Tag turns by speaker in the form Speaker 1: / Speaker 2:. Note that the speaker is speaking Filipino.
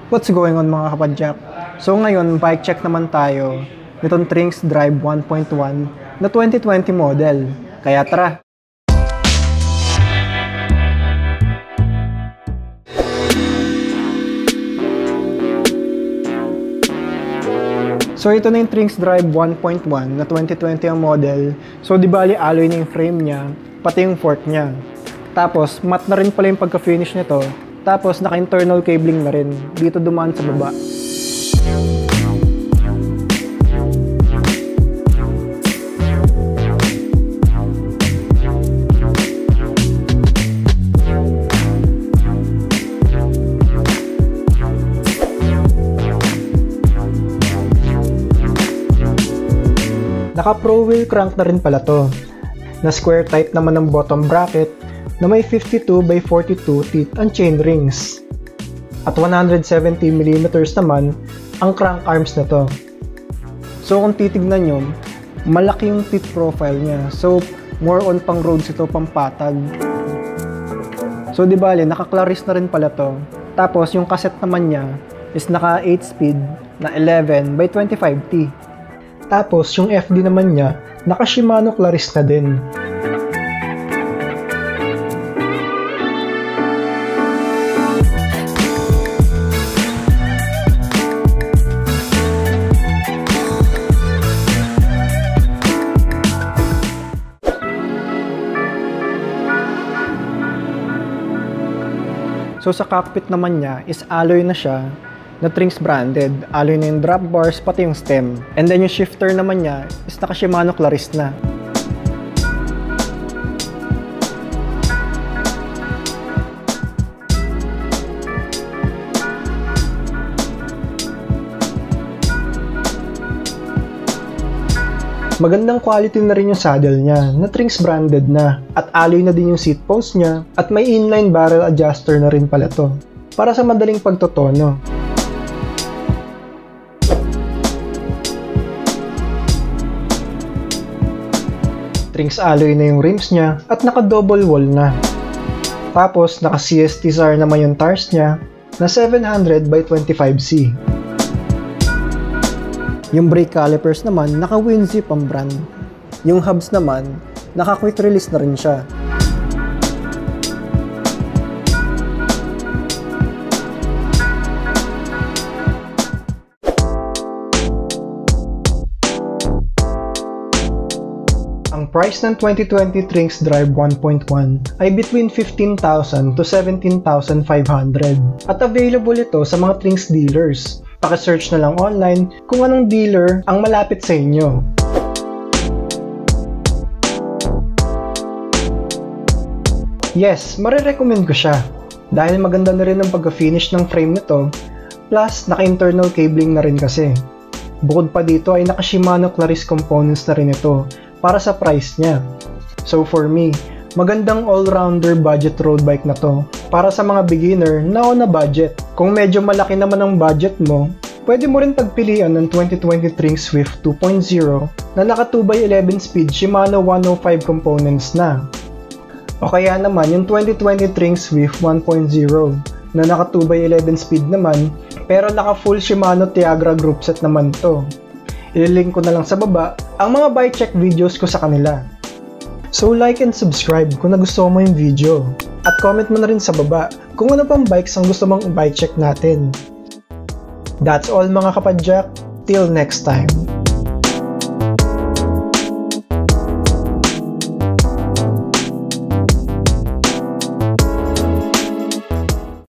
Speaker 1: What's going on mga kapadyak? So ngayon, bike check naman tayo nitong Trinx Drive 1.1 na 2020 model. Kaya tara! So ito na yung Trinx Drive 1.1 na 2020 ang model. So di bali alloy na yung frame niya, pati yung fork niya. Tapos matte na rin pala yung pagka-finish nito. Tapos naka-internal cabling na rin dito dumaan sa baba. Naka-pro wheel crank na rin pala to. Na square type naman ng bottom bracket na may 52 by 42 teeth ang chain rings. At 170mm naman ang crank arms na to. So kung titignan nyo, malaki yung teeth profile niya. So more on pang roads ito, pang patag. So di bale, naka Claris na rin pala to. Tapos yung cassette naman niya is naka 8 speed na 11 by 25T. Tapos yung FD naman niya, naka Shimano Claris na din. So sa cockpit naman niya is alloy na siya na Trinx branded. Alloy na yung drop bars pati yung stem. And then yung shifter naman niya is naka Shimano Claris na. Magandang quality na rin yung saddle niya na Trinx branded na at alloy na din yung seat post niya at may inline barrel adjuster na rin pala to para sa madaling pagtotono. Trinx alloy na yung rims niya at naka double wall na. Tapos naka CST-SAR naman yung tires niya na 700 by 25C. Yung brake calipers naman, naka Winzip ang brand. Yung hubs naman, naka quick release na rin siya. Ang price ng 2020 Trinx Drive 1.1 ay between 15,000 to 17,500 at available ito sa mga Trinx dealers. Paki-search na lang online kung anong dealer ang malapit sa inyo. Yes, marirecommend ko siya dahil maganda na rin ang pagka-finish ng frame nito plus naka-internal cabling na rin kasi. Bukod pa dito ay naka Shimano Claris components na rin ito para sa price niya. So for me, magandang all-rounder budget road bike na to para sa mga beginner na on a budget. Kung medyo malaki naman ang budget mo, pwede mo rin pagpilian ng 2020 Trinx Swift 2.0 na naka 2x11 speed Shimano 105 components na. O kaya naman yung 2020 Trinx Swift 1.0 na naka 2x11 speed naman pero naka full Shimano Tiagra Groupset naman to. Ililink ko na lang sa baba ang mga bike check videos ko sa kanila. So like and subscribe kung nagustuhan mo yung video. At comment mo na rin sa baba kung ano pang bikes ang gusto mong bike check natin. That's all mga kapadyak. Till next time.